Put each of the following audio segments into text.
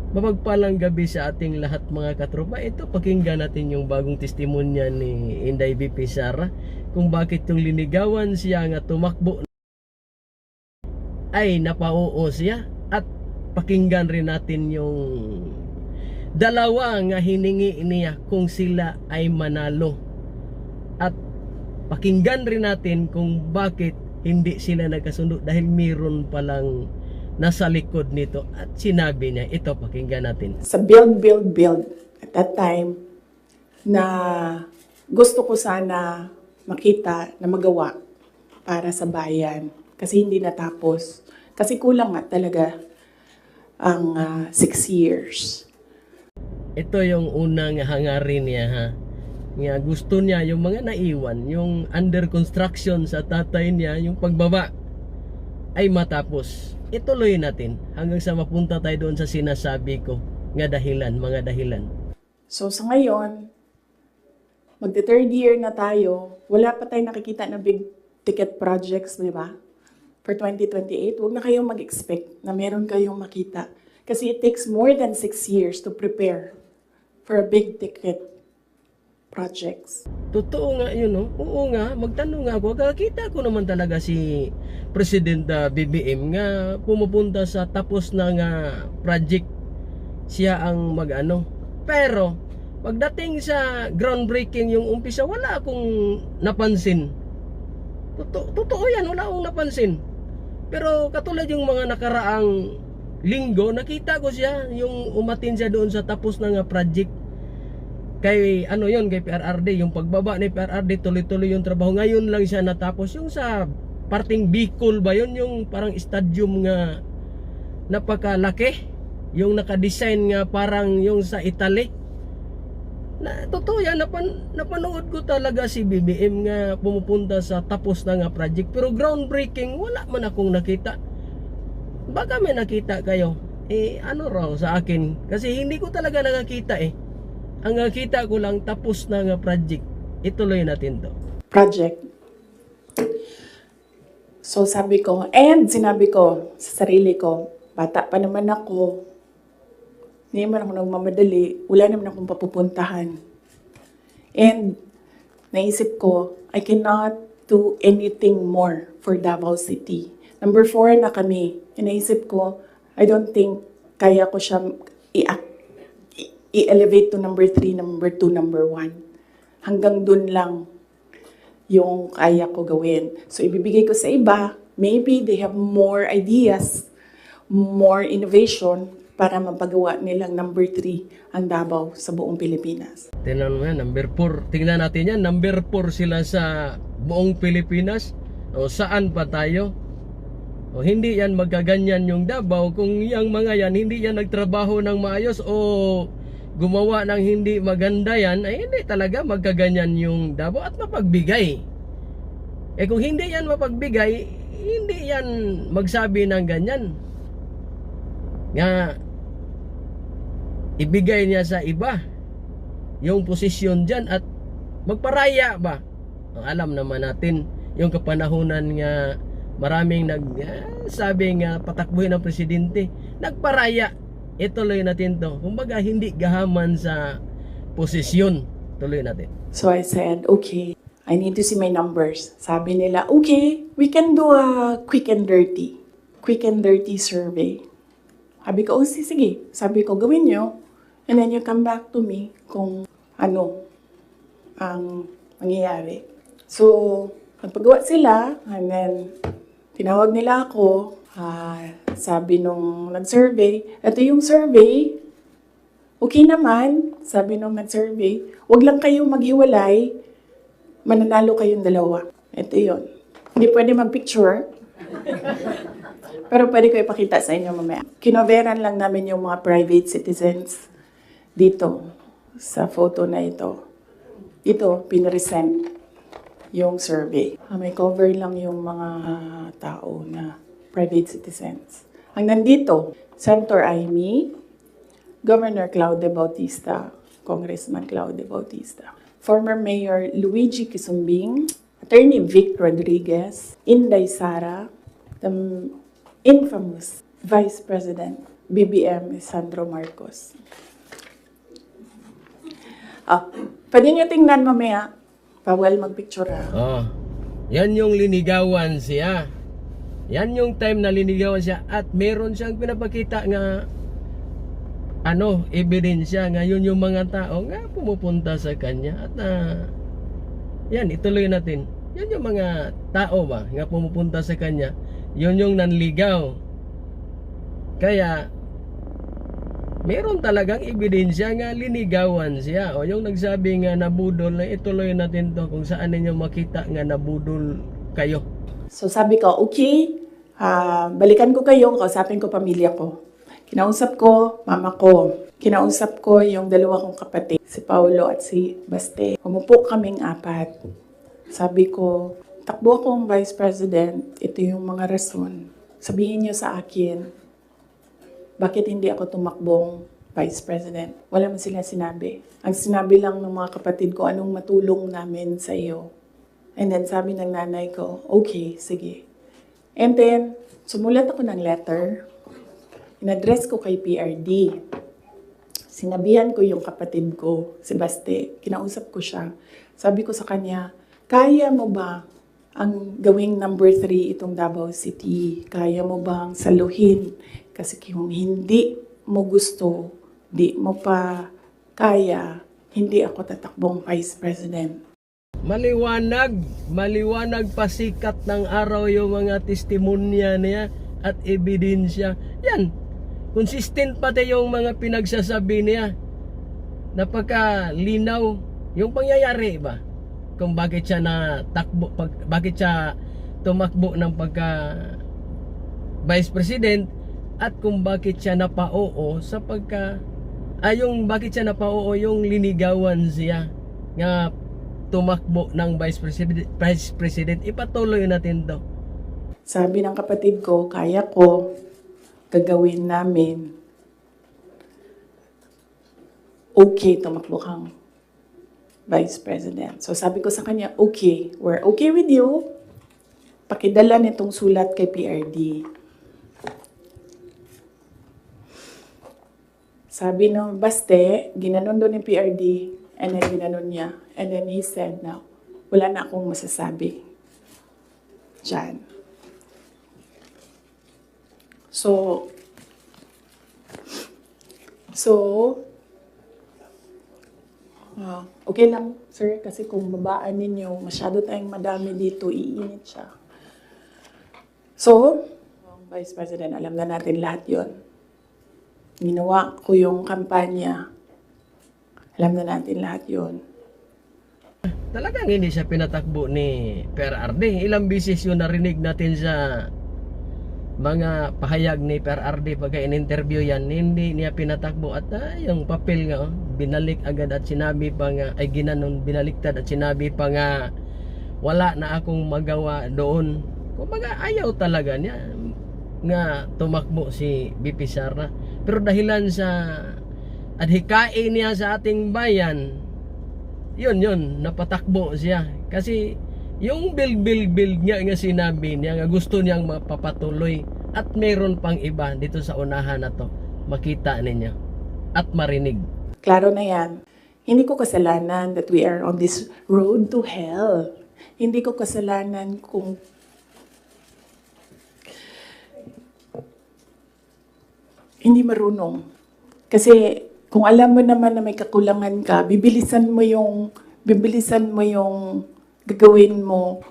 Mapagpalang gabi sa ating lahat mga katropa. Ito, pakinggan natin yung bagong testimonya ni Inday VP Sara kung bakit yung linigawan siya nga tumakbo ay napauo siya. At pakinggan rin natin yung dalawa nga hiningi niya kung sila ay manalo. At pakinggan rin natin kung bakit hindi sila nagkasundo dahil meron palang nasa likod nito. At sinabi niya, ito pakinggan natin. Sa build at that time na gusto ko sana makita na magawa para sa bayan kasi hindi natapos. Kasi kulang nga talaga ang 6 years. Ito yung unang hangarin niya ha. Nga gusto niya yung mga naiwan, yung under construction sa tatay niya, yung pagbaba ay matapos. Ituloy natin hanggang sa mapunta tayo doon sa sinasabi ko nga dahilan, mga dahilan. So sa ngayon, magte-third year na tayo, wala pa tayong nakikita na big ticket projects, di ba? For 2028, huwag na kayong mag-expect na meron kayong makita. Kasi it takes more than 6 years to prepare for a big ticket projects. Totoo nga yun, no? Oo nga, magtanong nga ako. Kakita ko naman talaga si President BBM nga pumupunta sa tapos na nga project. Siya ang mag-ano. Pero, pagdating sa groundbreaking yung umpisa, wala akong napansin. Totoo yan, wala akong napansin. Pero katulad yung mga nakaraang linggo, nakita ko siya, yung umatin siya doon sa tapos na nga project. Kay ano yon, kay PRRD, yung pagbaba ni PRRD, tuloy-tuloy yung trabaho. Ngayon lang siya natapos yung sa parting Bicol ba yon, yung parang stadium nga napakalaki, yung naka-design nga parang yung sa Italy. Na totoo yan, napanood ko talaga si BBM nga pumupunta sa tapos na nga project. Pero groundbreaking, wala man akong nakita. Baka may nakita kayo. Ano raw sa akin, kasi hindi ko talaga nakakita Ang nakita ko lang tapos na nga project. Ituloy natin to. Project. So sabi ko, and sinabi ko sa sarili ko, bata pa naman ako, hindi naman ako nagmamadali, wala naman akong papupuntahan. And naisip ko, I cannot do anything more for Davao City. Number 4 na kami. And naisip ko, I don't think kaya ko siya i-elevate to number 3, number 2, number 1. Hanggang dun lang yung kaya ko gawin. So, ibibigay ko sa iba. Maybe they have more ideas, more innovation para mapagawa nilang number 3 ang Davao sa buong Pilipinas. Tingnan mo yan, number 4. Tingnan natin yan, number 4 sila sa buong Pilipinas. O saan pa tayo? O hindi yan magaganyan yung Davao kung yung mga yan hindi yan nagtrabaho ng maayos o gumawa ng hindi maganda yan, ay hindi talaga magkaganyan yung Davao at mapagbigay. Kung hindi yan mapagbigay, hindi yan magsabi ng ganyan. Nga, ibigay niya sa iba yung posisyon dyan at magparaya ba? Alam naman natin yung kapanahunan nga maraming sabi nga patakbuhin ng presidente, nagparaya. Ituloy natin to. Kumbaga hindi gahaman sa posisyon. Tuloy natin. So I said, okay, I need to see my numbers. Sabi nila, okay, we can do a quick and dirty survey. Sabi ko, oh sige. Sabi ko, gawin nyo. And then you come back to me kung ano ang mangyayari. So, nagpagawa sila, and then tinawag nila ako. Sabi nung nag-survey, ito yung survey, okay naman, sabi nung nag-survey, wag lang kayo maghiwalay, mananalo kayong dalawa. Ito yun. Hindi pwede mag-picture, pero pwede ko ipakita sa inyo mamaya. Kinoveran lang namin yung mga private citizens dito, sa photo na ito. Ito, pinresent yung survey. May cover lang yung mga tao na private citizens. Ang nandito, Senator Amy, Governor Claude Bautista, Congressman Claude Bautista, former Mayor Luigi Quisumbing, Attorney Vic Rodriguez, Inday Sara, the infamous Vice President BBM Sandro Marcos. Pwede nyo tingnan mamaya. Bawal magpicture ha. Oh, yan yung linigawan siya. Yan yung time na linigawan siya at meron siyang pinapakita nga ebidensya nga yun yung mga tao nga pumupunta sa kanya at yan, ituloy natin. Yan yung mga tao ba nga pumupunta sa kanya, yun yung nanligaw. Kaya meron talagang ebidensya nga linigawan siya. O yung nagsabi nga nabudol, na ituloy natin to kung saan ninyo makita nga nabudol kayo. So sabi ko, okay, balikan ko kayo, kausapin ko pamilya ko. Kinausap ko mama ko. Kinausap ko yung dalawa kong kapatid, si Paulo at si Baste. Umupo kaming 4. Sabi ko, takbo akong Vice President, ito yung mga rason. Sabihin niyo sa akin, bakit hindi ako tumakbong Vice President? Wala man sila sinabi. Ang sinabi lang ng mga kapatid ko, anong matulong namin sa iyo. And then sabi ng nanay ko, okay, sige. And then, sumulat ako ng letter. In-address ko kay PRD. Sinabihan ko yung kapatid ko, si Baste. Kinausap ko siya. Sabi ko sa kanya, kaya mo ba ang gawing number 3 itong Davao City? Kaya mo bang saluhin? Kasi kung hindi mo gusto, di mo pa kaya, hindi ako tatakbong Vice President. Maliwanag pasikat ng araw yung mga testimonya niya at ebidensya. Yan, consistent pati yung mga pinagsasabi niya. Napaka-linaw yung pangyayari ba? Kung bakit siya bakit siya tumakbo ng pagka Vice President at kung bakit siya napao sa bakit siya napao yung linigawan siya nga tumakbo ng Vice President. Ipatuloy natin to. Sabi ng kapatid ko, kaya ko, gagawin namin. Okay, tumakbo kang Vice President. So sabi ko sa kanya, okay, we're okay with you. Pakidala nitong sulat kay PRD. Sabi ng Baste, ginanon doon ng PRD, and then ginanon niya. And then he said, now, wala na akong masasabi. Diyan. So, okay lang, sir, kasi kung babaan ninyo, masyado tayong madami dito, iinit siya. So, Vice President, alam na natin lahat yon. Ginawa ko yung kampanya. Alam na natin lahat yon. Talagang hindi siya pinatakbo ni PRRD. Ilang bisis yung narinig natin sa mga pahayag ni PRRD pagka in-interview yan, hindi niya pinatakbo at yung papel nga binalik agad at sinabi pa nga binaliktad at sinabi pa nga wala na akong magawa doon. Kumbaga ayaw talaga niya nga tumakbo si BP Sara. Pero dahilan sa adhikain niya sa ating bayan, yun napatakbo siya kasi yung build nga sinabi niya nga gusto niyang mapapatuloy at meron pang iba dito sa unahan na to makita ninyo at marinig. Klaro na yan. Hindi ko kasalanan that we are on this road to hell. Hindi ko kasalanan kung hindi marunong. Kasi kung alam mo naman na may kakulangan ka, bibilisan mo yung gagawin mo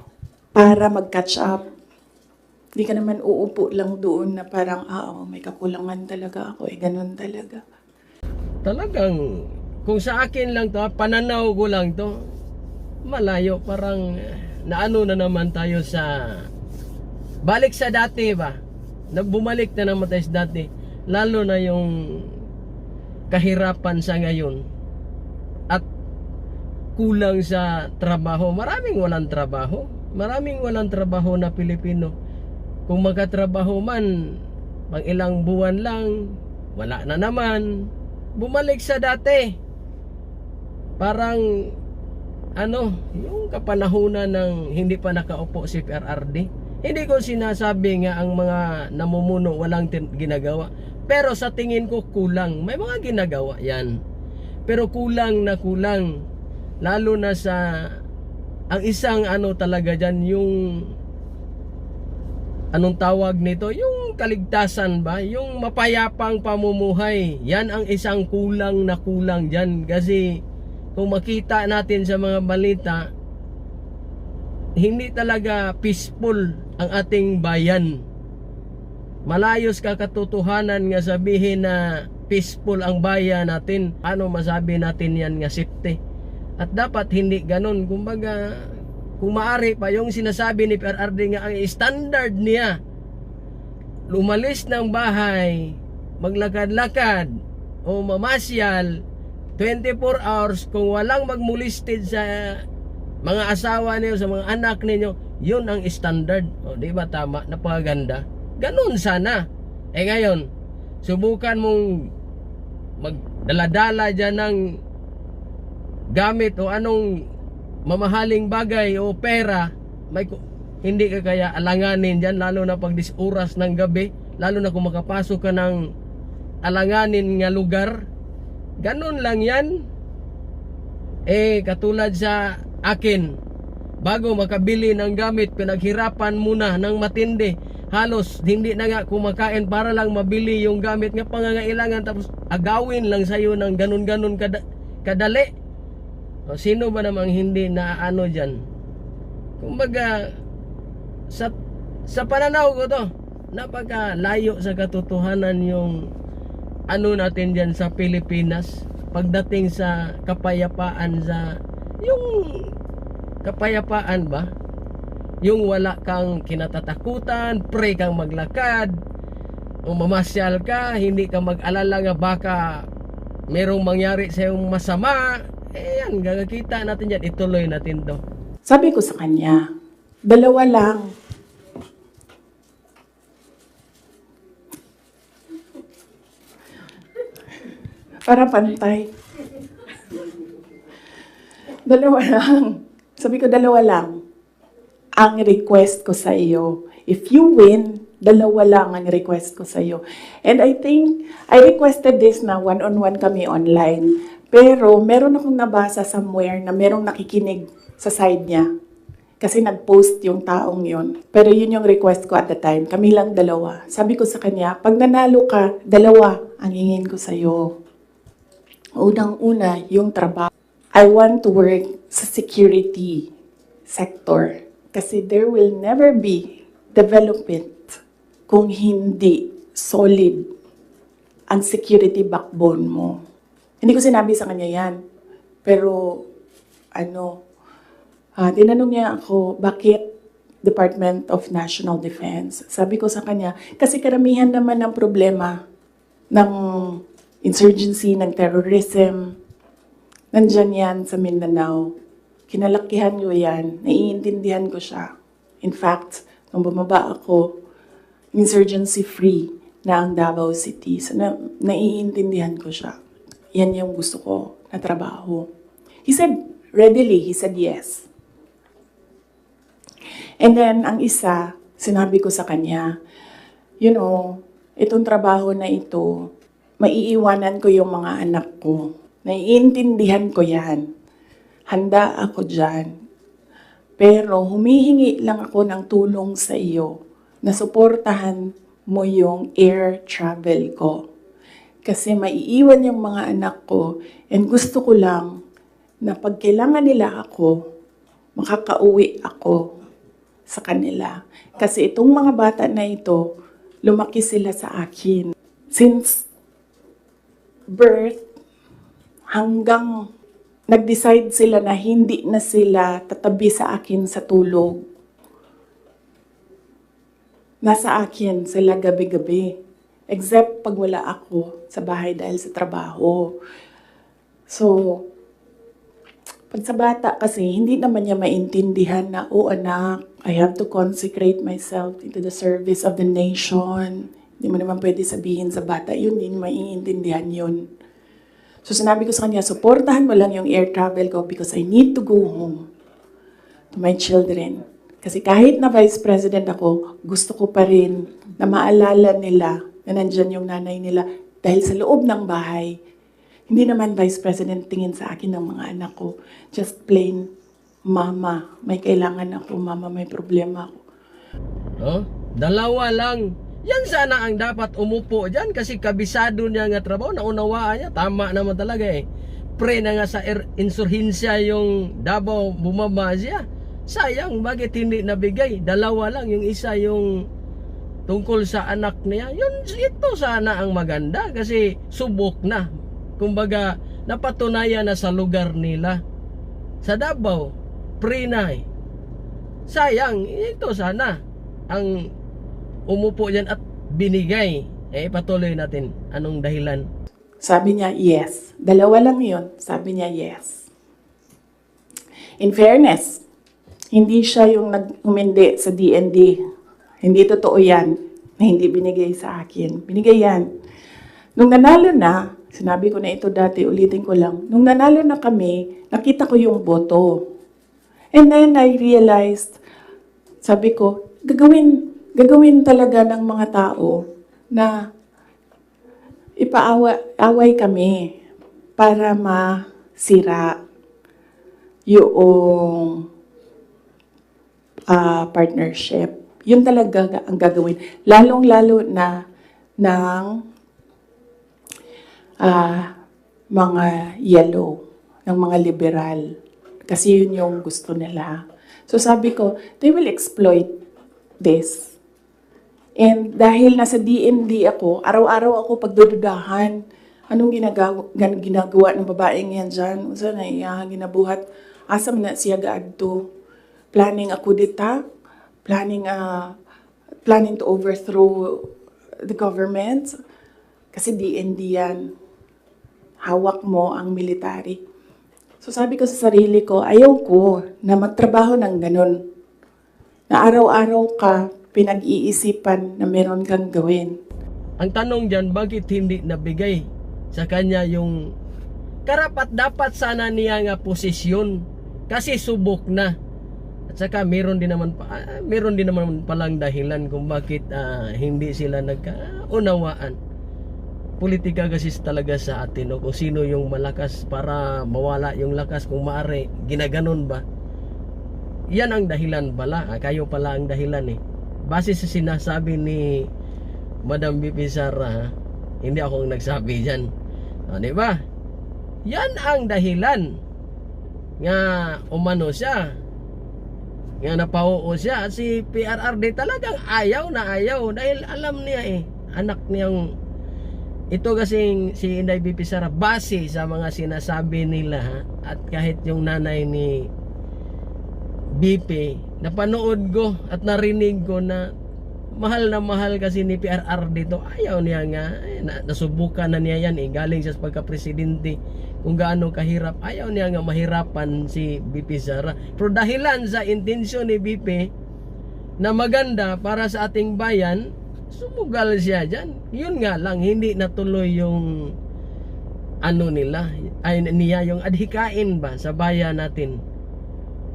para mag-catch up. Hindi ka naman uupo lang doon na parang, may kakulangan talaga ako. Ganun talaga. Talagang, kung sa akin lang to, pananaw ko lang to, malayo, parang naano na naman tayo sa balik sa dati ba? Bumalik na naman tayo sa dati. Lalo na yung kahirapan sa ngayon at kulang sa trabaho. Maraming walang trabaho na Pilipino. Kung magkatrabaho man, pang ilang buwan lang, wala na naman. Bumalik sa dati. Parang yung kapanahunan ng hindi pa nakaupo si PRRD. Hindi ko sinasabi nga ang mga namumuno walang ginagawa. Pero sa tingin ko kulang. May mga ginagawa yan. Pero kulang na kulang. Lalo na sa ang isang ano talaga dyan, yung anong tawag nito? Yung kaligtasan ba? Yung mapayapang pamumuhay. Yan ang isang kulang na kulang dyan. Kasi kung makita natin sa mga balita, hindi talaga peaceful ang ating bayan. Malayos ka katotohanan nga sabihin na peaceful ang bayan natin. Ano masabi natin yan nga safety? At dapat hindi ganun. Kumbaga, kung maaari pa yung sinasabi ni PRRD nga ang standard niya, lumalis ng bahay, maglakad-lakad o mamasyal 24 hours kung walang magmolested sa mga asawa niyo, sa mga anak ninyo, yun ang standard. O, di ba tama? Napakaganda. Ganun sana. Ngayon, subukan mong magdaladala dyan ng gamit o anong mamahaling bagay o pera, hindi ka kaya alanganin dyan, lalo na pag oras ng gabi, lalo na kung makapasok ka ng alanganin nga lugar. Ganun lang yan. Katulad sa akin, bago makabili ng gamit, pinaghirapan muna ng matindi. Halos hindi na nga kumakain para lang mabili yung gamit nga pangangailangan, tapos agawin lang sa'yo ng ganun-ganun kadali. O, sino ba namang hindi na ano dyan? Kumbaga, sa pananaw ko to, napakalayo sa katotohanan yung ano natin dyan sa Pilipinas pagdating sa kapayapaan, sa yung kapayapaan ba? Yung wala kang kinatatakutan, pre kang maglakad, o mamasyal ka, hindi ka mag-alala nga baka merong mangyari sa iyong masama. Yan, gagakita natin yan, ituloy natin to. Sabi ko sa kanya, 2 lang. Para pantay. 2 lang. Sabi ko, 2 lang. Ang request ko sa iyo. If you win, 2 lang ang request ko sa iyo. And I think, I requested this na one-on-one kami online. Pero meron akong nabasa somewhere na merong nakikinig sa side niya. Kasi nag-post yung taong yon. Pero yun yung request ko at the time. Kami lang 2. Sabi ko sa kanya, pag nanalo ka, 2 ang hingin ko sa iyo. Unang-una, yung trabaho. I want to work sa security sector. Kasi there will never be development kung hindi solid ang security backbone mo. Hindi ko sinabi sa kanya yan. Pero, tinanong niya ako, bakit Department of National Defense? Sabi ko sa kanya, kasi karamihan naman ng problema ng insurgency, ng terrorism, nandyan yan sa Mindanao. Kinalakihan ko yan, naiintindihan ko siya. In fact, nung bumaba ako, insurgency-free na ang Davao City. So, naiintindihan ko siya. Yan yung gusto ko na trabaho. He said, readily, he said yes. And then, ang isa, sinabi ko sa kanya, itong trabaho na ito, maiiwanan ko yung mga anak ko. Naiintindihan ko yan. Handa ako dyan. Pero humihingi lang ako ng tulong sa iyo na suportahan mo yung air travel ko. Kasi maiiwan yung mga anak ko and gusto ko lang na pag kailangan nila ako, makakauwi ako sa kanila. Kasi itong mga bata na ito, lumaki sila sa akin. Since birth, hanggang nag-decide sila na hindi na sila tatabi sa akin sa tulog. Nasa akin sila gabi-gabi. Except pag wala ako sa bahay dahil sa trabaho. So, pag sa bata kasi, hindi naman niya maintindihan na, anak, I have to consecrate myself into the service of the nation. Hindi mo naman pwede sabihin sa bata yun, hindi maiintindihan yun. So sinabi ko sa kanya, supportahan mo lang yung air travel ko because I need to go home to my children. Kasi kahit na vice president ako, gusto ko pa rin na maalala nila na nandyan yung nanay nila dahil sa loob ng bahay. Hindi naman Vice President tingin sa akin ng mga anak ko. Just plain, mama, may kailangan ako, mama, may problema ako. Oh, dalawa lang. Yan sana ang dapat umupo dyan kasi kabisado niya nga trabaho, naunawaan niya, tama naman talaga eh. Pre na nga sa insurhensya yung Davao, bumaba siya. Sayang, bakit hindi nabigay? Dalawa lang, yung isa yung tungkol sa anak niya. Ito sana ang maganda kasi subok na. Kumbaga, napatunayan na sa lugar nila. Sa Davao, pre na eh. Sayang, ito sana ang umupo dyan at binigay. Patuloy natin. Anong dahilan? Sabi niya, yes. Dalawa lang yun. Sabi niya, yes. In fairness, hindi siya yung nag-umindi sa DND. Hindi totoo yan na hindi binigay sa akin. Binigay yan. Nung nanalo na, sinabi ko na ito dati, ulitin ko lang. Nung nanalo na kami, nakita ko yung boto. And then I realized, sabi ko, gagawin talaga ng mga tao na ipaaway kami para masira yung partnership. Yun talaga ang gagawin. Lalong-lalo na ng mga yellow, ng mga liberal. Kasi yun yung gusto nila. So sabi ko, they will exploit this. And dahil nasa DND ako, araw-araw ako pagdududahan. Anong ginagawa ng babaeng yan dyan? Saan na ginabuhat? Asam na siya gaadto. Planning ako dita. Planning to overthrow the government. Kasi DND yan. Hawak mo ang military. So sabi ko sa sarili ko, ayaw ko na magtrabaho ng ganun. Na araw-araw ka pinag-iisipan na meron kang gawin. Ang tanong dyan, bakit hindi nabigay sa kanya yung karapat dapat sana niya nga posisyon kasi subok na. At saka meron din naman palang dahilan kung bakit hindi sila nagkaunawaan. Politika kasi talaga sa atin, no? Kung sino yung malakas para mawala yung lakas, kung maaari, ginaganon ba? Yan ang dahilan pala. Kayo pala ang dahilan eh. Base sa sinasabi ni Madam BP Sara, hindi ako ang nagsabi dyan. Di ba? Yan ang dahilan nga umano siya, nga napauo siya. At si PRRD talagang ayaw dahil alam niya anak niyang ito kasing si Inday BP Sara, base sa mga sinasabi nila at kahit yung nanay ni BP, napanood ko at narinig ko na mahal kasi ni PRR dito. Ayaw niya nga, nasubukan na niya yan galing siya sa pagka-presidente kung gaano kahirap. Ayaw niya nga mahirapan si BP Sara. Pero dahilan sa intensyon ni BP na maganda para sa ating bayan, sumugal siya dyan. Yun nga lang, hindi natuloy yung niya, yung adhikain ba sa bayan natin.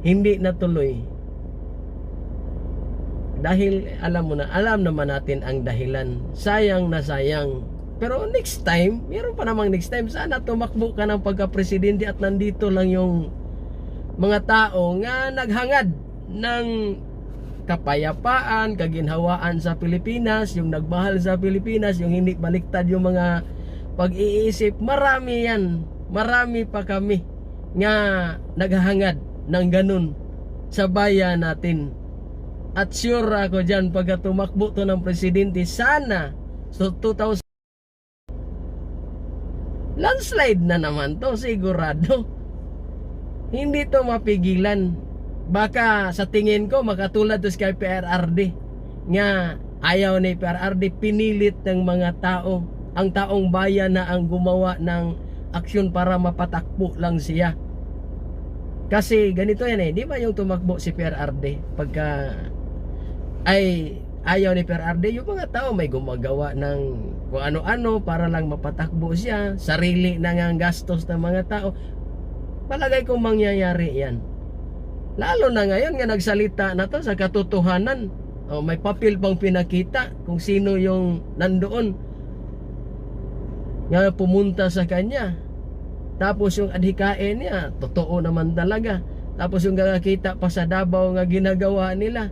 Hindi natuloy. Dahil alam naman natin ang dahilan. Sayang na sayang. Pero next time, meron pa namang next time. Sana tumakbo ka ng pagka-presidente at nandito lang yung mga tao nga naghangad ng kapayapaan, kaginhawaan sa Pilipinas, yung nagmahal sa Pilipinas, yung hindi baliktad yung mga pag-iisip. Marami yan. Marami pa kami nga naghahangad ng ganun sa bayan natin. At sure ako dyan, pagka tumakbo to ng presidente, sana so 2000 landslide na naman to, sigurado. Hindi to mapigilan. Baka sa tingin ko makatulad to kay PRRD nga ayaw ni PRRD, pinilit ng mga tao, ang taong bayan na ang gumawa ng aksyon para mapatakbo lang siya. Kasi ganito yan di ba yung tumakbo si PRRD pagka ayaw ni PRRD, yung mga tao may gumagawa ng kung ano-ano para lang mapatakbo siya, sarili na nga ang gastos ng mga tao. Palagay kong mangyayari yan. Lalo na ngayon nga nagsalita na to sa katotohanan. may papel pang pinakita kung sino yung nandoon nga pumunta sa kanya. Tapos yung adhikain niya, totoo naman talaga. Tapos yung kakita pa sa Davao nga ginagawa nila.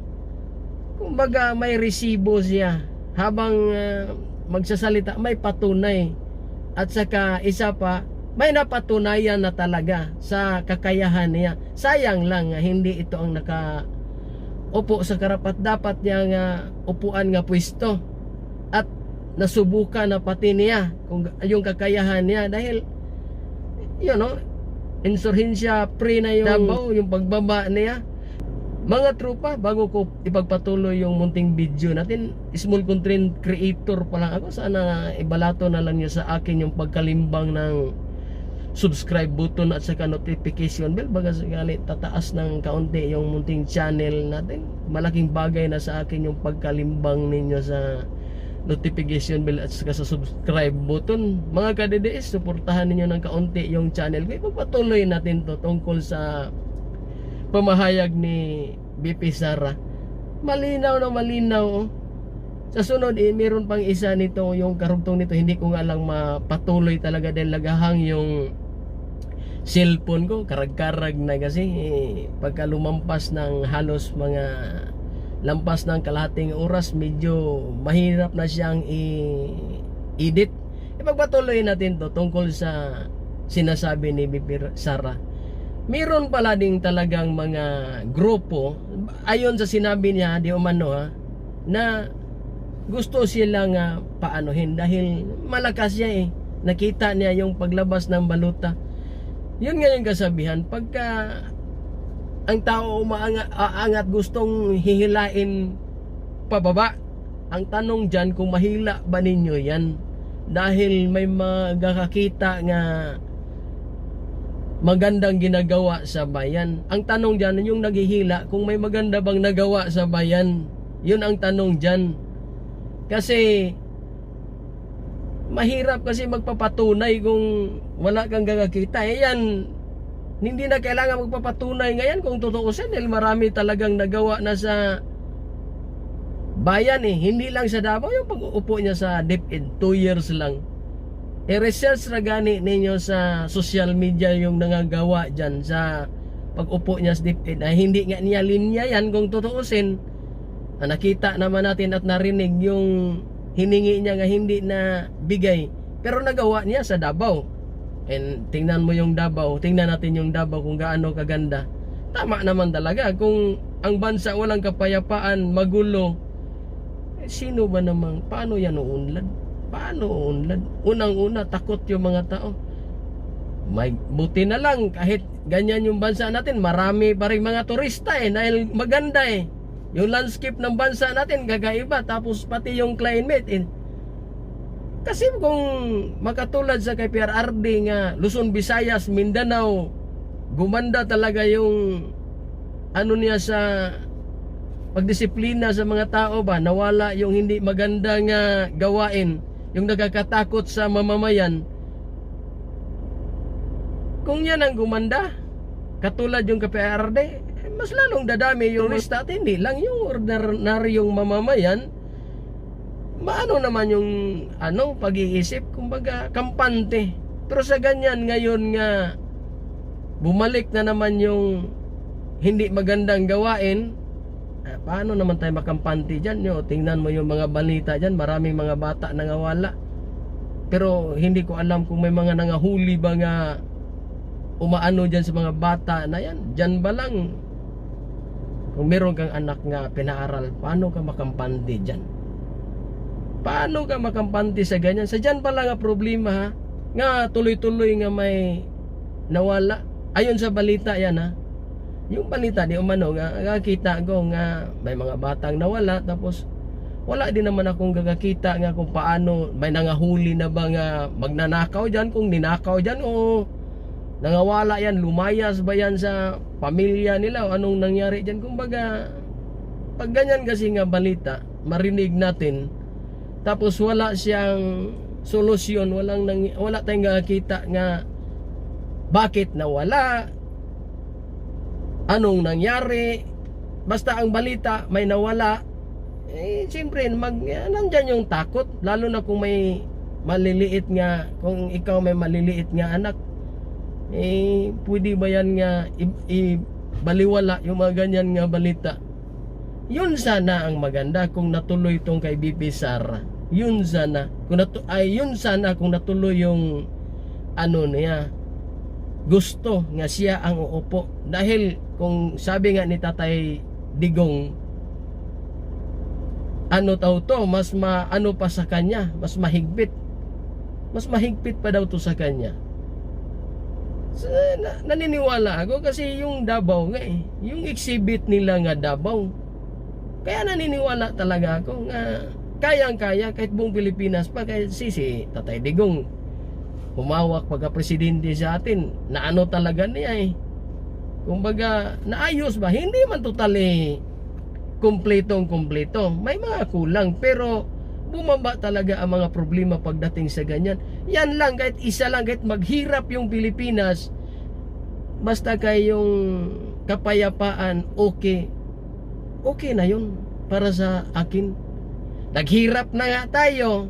Kumbaga may resibo siya. Habang magsasalita, may patunay. At saka isa pa, may napatunayan na talaga sa kakayahan niya. Sayang lang hindi ito ang upo sa karapat dapat niya nga upuan nga pwesto. At nasubukan na pati niya kung yung kakayahan niya dahil insurhensya pre na yung Davao, yung pagbaba niya. Mga tropa, bago ko ipagpatuloy yung munting video natin, small content creator pa lang ako. Sana ibalato na lang niyo sa akin yung pagkalimbang ng subscribe button at saka notification bell. Baga sakali tataas ng kaunti yung munting channel natin. Malaking bagay na sa akin yung pagkalimbang ninyo sa notification bell at saka sa subscribe button. Mga ka-DDS, suportahan ninyo ng kaunti yung channel ko. Ipagpatuloy natin to tungkol sa pamahayag ni BP Sara. Malinaw na malinaw. Sa sunod meron pang isa nito, yung karugtong nito, hindi ko nga lang mapatuloy talaga dahil lagahang yung cellphone ko, karag-karag na kasi pagka lumampas ng halos mga lampas ng kalahating oras, medyo mahirap na siyang i-edit. Ipagpatuloy natin to tungkol sa sinasabi ni BP Sara. Meron pala ding talagang mga grupo, ayon sa sinabi niya, di umano na gusto silang paanohin dahil malakas siya nakita niya yung paglabas ng baluta. Yun nga yung kasabihan, pagka ang tao umaangat gustong hihilain pababa, ang tanong dyan kung mahila ba ninyo yan dahil may magkakakita nga magandang ginagawa sa bayan. Ang tanong dyan, yung naghihila, kung may maganda bang nagawa sa bayan, yun ang tanong dyan. Kasi mahirap kasi magpapatunay kung wala kang gagakita. Yan, hindi na kailangan magpapatunay ngayon kung tutuusin dahil marami talagang nagawa na sa bayan hindi lang sa Davao. Yung pag-uupo niya sa DepEd 2 years lang. I-research na gani ninyo sa social media yung nangagawa dyan sa pag-upo niya sa DepEd. Hindi nga niya linya yan kung tutuusin. Nakita naman natin at narinig yung hiningi niya nga hindi na bigay. Pero nagawa niya sa Davao. And tingnan mo yung Davao, tingnan natin yung Davao kung gaano kaganda. Tama naman talaga. Kung ang bansa walang kapayapaan, magulo, sino ba namang, paano yan uunlad? Paano uunlad? Unang-una, takot yung mga tao. May buti na lang kahit ganyan yung bansa natin, marami pa rin mga turista dahil maganda yung landscape ng bansa natin gagaiba, tapos pati yung climate kasi kung makatulad sa kay PRRD nga Luzon, Visayas, Mindanao, gumanda talaga yung niya sa pagdisiplina sa mga tao ba, nawala yung hindi maganda nga gawain, yung nagkakatakot sa mamamayan. Kung yan ang gumanda, katulad yung KPRD, mas lalong dadami yung turista at hindi lang yung ordinaryong mamamayan. Maano naman yung pag-iisip, kumbaga kampante. Pero sa ganyan ngayon nga bumalik na naman yung hindi magandang gawain, paano naman tayo makampante dyan? Tingnan mo yung mga balita dyan, maraming mga bata nangawala. Pero hindi ko alam kung may mga nangahuli ba nga umaano dyan sa mga bata na yan. Dyan ba lang? Kung meron kang anak nga pinaaral, paano ka makampante dyan? Paano ka makampante sa ganyan? Sa dyan pala nga problema nga tuloy-tuloy nga may nawala. Ayon sa balita yan yung balita di umano nga kita ko nga may mga batang nawala, tapos wala din naman akong gagakita nga kung paano may nangahuli na ba nga magnanakaw dyan, kung ninakaw dyan o nangawala yan, lumayas ba yan sa pamilya nila o anong nangyari dyan. Kumbaga pag ganyan kasi nga balita marinig natin, tapos wala siyang solusyon, wala tayong nakakita nga bakit nawala, anong nangyari. Basta ang balita may nawala, siyempre, nandyan yung takot. Lalo na kung may maliliit nga, kung ikaw may maliliit nga anak, pwede ba yan nga baliwala yung mga ganyan nga balita? Yun sana ang maganda kung natuloy tong kay BP Sara. Yun sana. Yun sana kung natuloy yung ano niya. Gusto nga siya ang uupo. Dahil kung sabi nga ni Tatay Digong, ano tao to, mas ano pa sa kanya, mas mahigpit. Mas mahigpit pa daw to sa kanya. So, naniniwala ako kasi yung Davao nga yung exhibit nila nga Davao. Kaya naniniwala talaga ako nga kayang-kaya kahit buong Pilipinas pa, kahit si Tatay Digong humawak pagka-presidente sa atin, na ano talaga niya kumbaga, naayos ba? Hindi man totally kumpleto. May mga kulang, pero bumaba talaga ang mga problema pagdating sa ganyan. Yan lang, kahit isa lang, kahit maghirap yung Pilipinas, basta kayong kapayapaan, okay na yun para sa akin. Naghirap na nga tayo,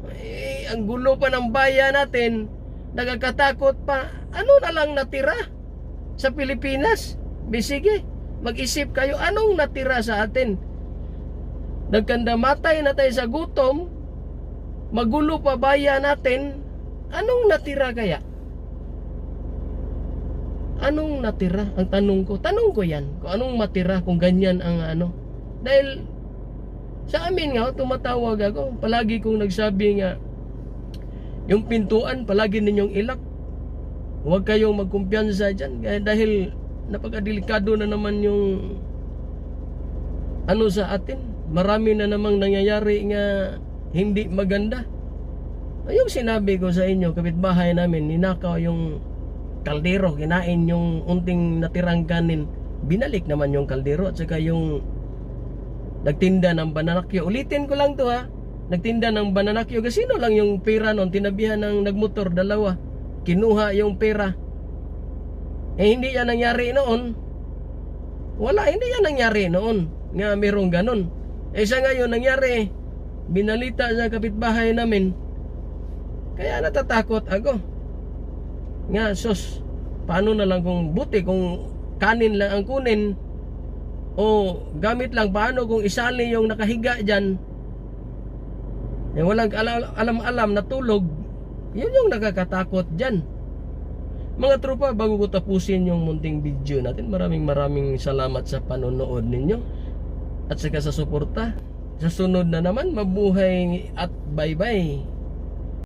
ang gulo pa ng bayan natin, nagkakatakot pa, ano na lang natira sa Pilipinas? Sige, mag-isip kayo, anong natira sa atin? Nagkandamatay na tayo sa gutom, magulo pa bayan natin, anong natira kaya? Anong natira? Ang tanong ko yan, kung anong matira kung ganyan ang ano. Dahil sa amin nga, tumatawag ako, palagi kong nagsabi nga, yung pintuan, palagi ninyong ilak. Huwag kayong magkumpiyansa dyan. Dahil napakadelikado na naman yung ano sa atin. Marami na namang nangyayari nga hindi maganda. Yung sinabi ko sa inyo, kapitbahay namin, ninakaw yung kaldero, kinain yung unting natirang kanin. Binalik naman yung kaldero at saka yung nagtinda ng bananakyo. Ulitin ko lang to ha. Nagtinda ng bananakyo. Sino lang yung pera noon? Tinabihan ng nagmotor, dalawa. Kinuha yung pera. Hindi yan nangyari noon. Hindi yan nangyari noon. Nga merong ganon. Sa ngayon nangyari. Binalita sa kapitbahay namin. Kaya natatakot ako. Nga sus, paano na lang kung buti kung kanin lang ang kunin, o gamit lang, paano kung isali yung nakahiga dyan, walang alam na tulog. Yun yung nakakatakot dyan. Mga tropa, bago ko tapusin yung munting video natin, maraming salamat sa panonood ninyo at saka sa suporta. Sa sunod na naman, mabuhay at bye bye.